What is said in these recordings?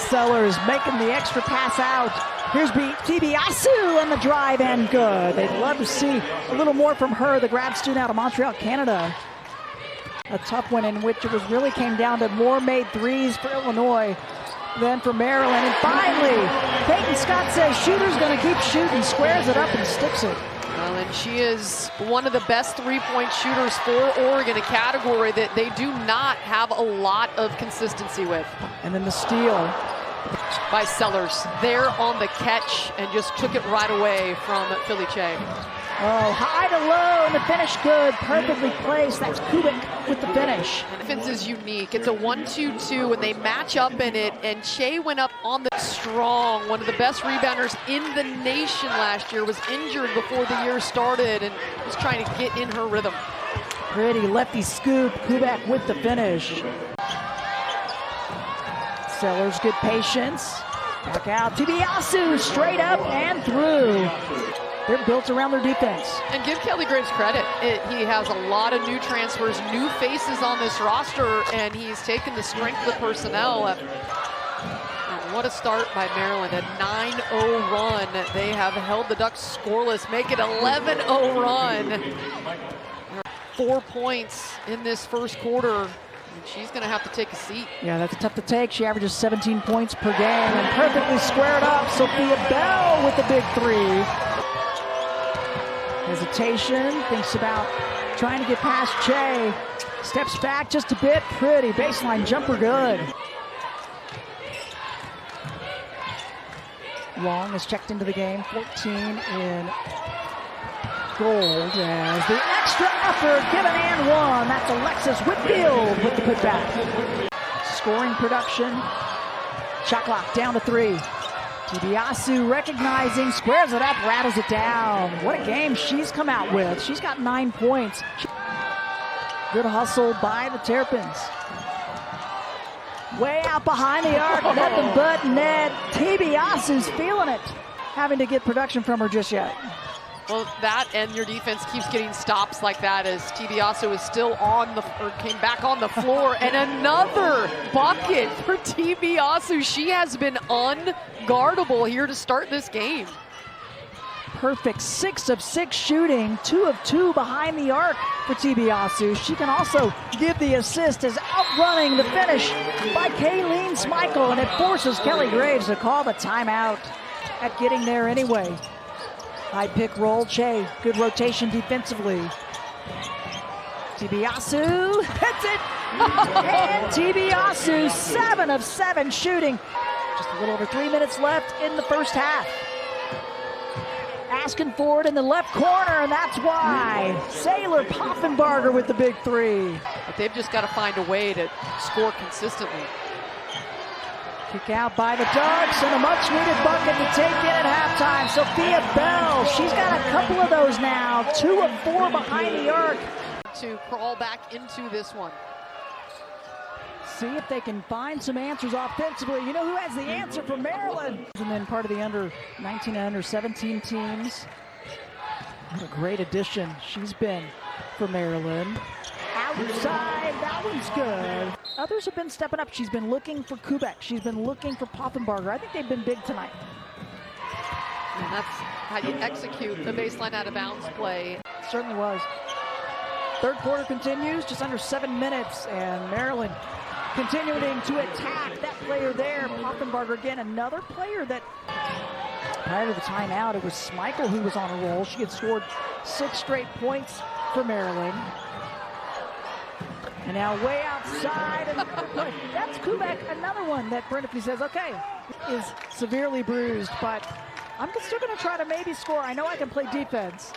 Sellers making the extra pass out. Here's Tibiasu on the drive and good. They'd love to see a little more from her, the grad student out of Montreal, Canada. A tough one in which it was really came down to more made threes for Illinois than for Maryland. And finally, Peyton Scott says shooter's going to keep shooting, squares it up and sticks it. Well, and she is one of the best three-point shooters for Oregon, a category that they do not have a lot of consistency with. And then the steal by Sellers there on the catch and just took it right away from Philly Che. Oh, high to low, and the finish good, perfectly placed. That's Kubik with the finish. And defense is unique. It's a 1-2-2, and they match up in it, and Che went up on the strong. One of the best rebounders in the nation last year, was injured before the year started and was trying to get in her rhythm. Pretty lefty scoop, Kubik with the finish. Sellers, good patience. Back out, Tibiasu, straight up and through. They're built around their defense. And give Kelly Graves credit. He has a lot of new transfers, new faces on this roster, and he's taken the strength of the personnel. And what a start by Maryland, a 9-0 run. They have held the Ducks scoreless, make it 11-0 run. 4 points in this first quarter. And she's going to have to take a seat. Yeah, that's tough to take. She averages 17 points per game and perfectly squared up. Sophia Bell with the big three. Hesitation, thinks about trying to get past Che. Steps back just a bit, pretty. Baseline jumper good. Long is checked into the game, 14 in gold as the extra effort given and one. That's Alexis Whitfield with the putback. Scoring production. Shot clock down to 3. Tibiasu recognizing, squares it up, rattles it down. What a game she's come out with. She's got 9 points. Good hustle by the Terrapins. Way out behind the arc, nothing but net. Tibiasu's feeling it. Having to get production from her just yet. Well, that and your defense keeps getting stops like that as Tibiasu is still came back on the floor. And another bucket for Tibiasu. She has been unguardable here to start this game. Perfect 6 of 6 shooting, 2 of 2 behind the arc for Tibiasu. She can also give the assist as outrunning the finish by Kayleen Smichael, and it forces Kelly Graves to call the timeout at getting there anyway. High pick roll, Che, good rotation defensively. Tibiasu hits it, and Tibiasu 7 of 7 shooting. Just a little over 3 minutes left in the first half. Asking for it in the left corner, and that's why. Sailor Poffenbarger with the big three. But they've just got to find a way to score consistently. Kick out by the Ducks, and a much-needed bucket to take in at halftime. Sophia Bell, she's got a couple of those now. 2 of 4 behind the arc. To crawl back into this one. See if they can find some answers offensively. You know who has the answer for Maryland? And then part of the under 19 and under 17 teams. What a great addition she's been for Maryland. Outside, that one's good. Others have been stepping up. She's been looking for Kubik. She's been looking for Poffenbarger. I think they've been big tonight. And that's how you execute the baseline out of bounds play. Certainly was. Third quarter continues, just under 7 minutes, and Maryland continuing to attack that player there. Poffenbarger again, another player that prior to the timeout, it was Smichael who was on a roll. She had scored 6 straight points for Maryland. And now way outside, another play. That's Kubik, another one that Brennifee says, okay, is severely bruised, but I'm still gonna try to maybe score. I know I can play defense.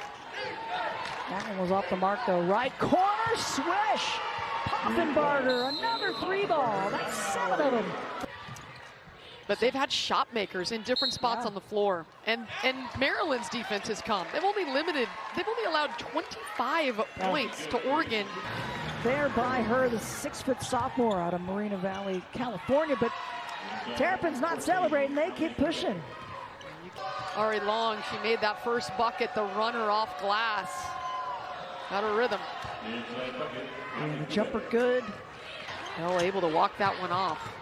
That one was off the mark though. Right corner, swish. Poffenbarger, another 3 ball. That's 7 of them. But they've had shot makers in different spots on the floor. And Maryland's defense has come. They've only allowed 25 points to Oregon. There by her, the 6-foot sophomore out of Moreno Valley, California. But Terrapins not celebrating, they keep pushing. Ari Long, she made that first bucket, the runner off glass. Got her rhythm. And the jumper good. Well, able to walk that one off.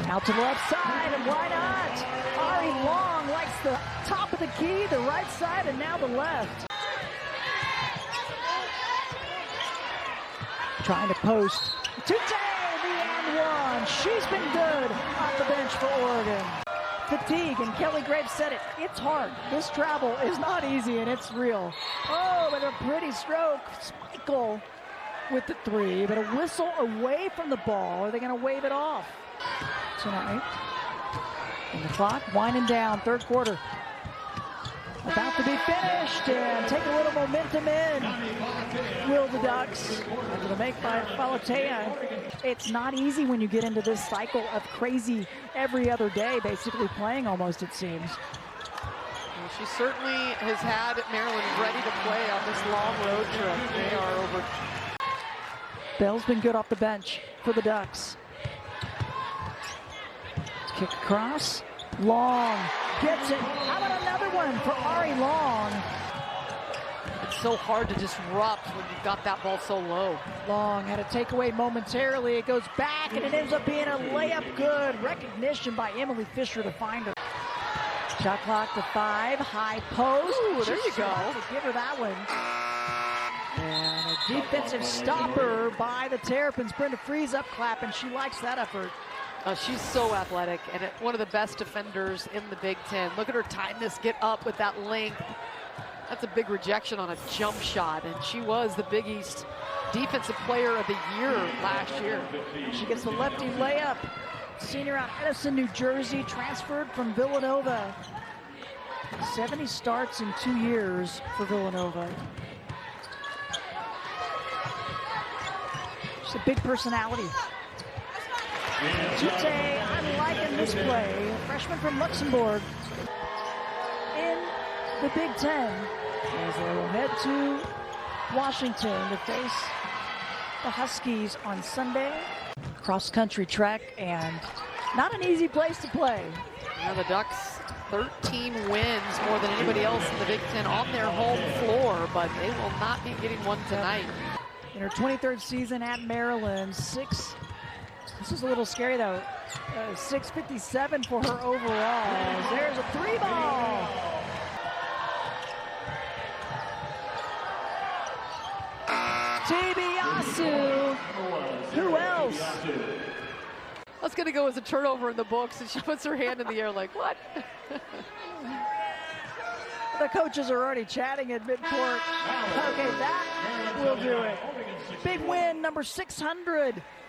Out to the left side, and why not? Ari Long likes the top of the key, the right side, and now the left. Trying to post. Today, the and one. She's been good off the bench for Oregon. Fatigue, and Kelly Graves said it. It's hard. This travel is not easy, and it's real. Oh, but a pretty stroke. Michael with the three, but a whistle away from the ball. Are they going to wave it off tonight? And the clock winding down, third quarter. About to be finished, and take a little momentum in. Will the Ducks. After the make by Falatea. It's not easy when you get into this cycle of crazy every other day, basically playing almost, it seems. Well, she certainly has had Maryland ready to play on this long road trip. They are over. Bell's been good off the bench for the Ducks. Kick across. Long gets it. How about another one for Ari Long? It's so hard to disrupt when you've got that ball so low. Long had a takeaway momentarily. It goes back, and it ends up being a layup good. Recognition by Emily Fisher to find her. Shot clock to 5. High post. Ooh, there you go. Give her that one. And a defensive stopper by the Terrapins. Brenda Freeze up clapping. She likes that effort. She's so athletic and one of the best defenders in the Big Ten. Look at her timeless get up with that length. That's a big rejection on a jump shot, and she was the Big East Defensive Player of the Year last year. She gets the lefty layup. Senior out of Edison, New Jersey, transferred from Villanova. 70 starts in 2 years for Villanova. She's a big personality. Tute, I'm liking this play. A freshman from Luxembourg in the Big Ten, as they will head to Washington to face the Huskies on Sunday. Cross-country track, and not an easy place to play. Now the Ducks, 13 wins, more than anybody else in the Big Ten on their home floor, but they will not be getting one tonight. In her 23rd season at Maryland, this is a little scary though. 657 for her overall. There's a 3-ball. Tibiasu. Who else? That's going to go as a turnover in the books, and she puts her hand in the air like, what? The coaches are already chatting at midcourt. Okay, that will do it. Big win, number 600